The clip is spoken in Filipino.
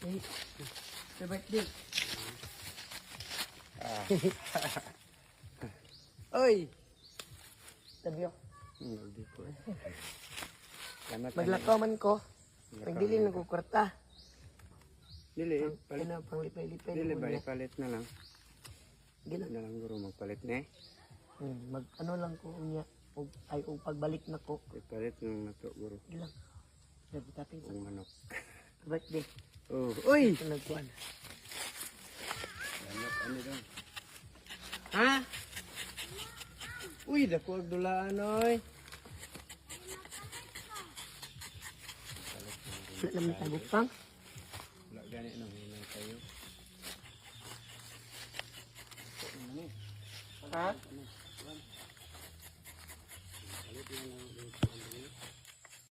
Sa birthday. Oy! Tabi ako. Hindi po. Salamat. Maglakaw man ko. Nagdili na ko kwarta. Dili, palit. Ano, pang lipay-lipay. Dili ba, ipalit na lang. Gila. Na lang guro, magpalit na eh. Mag ano lang ko niya. Ay, kung pagbalik na ko. Ipalit ng nato guro. Gila. Sabi tapin sa Kung manok. birthday. Oh, uy! Ito nagkuhan. Salamat, ano daw? Ha? Uy, dako ang dulaan, oy. Wala naman tagok pang. Wala gani nang hinay tayo. Ha?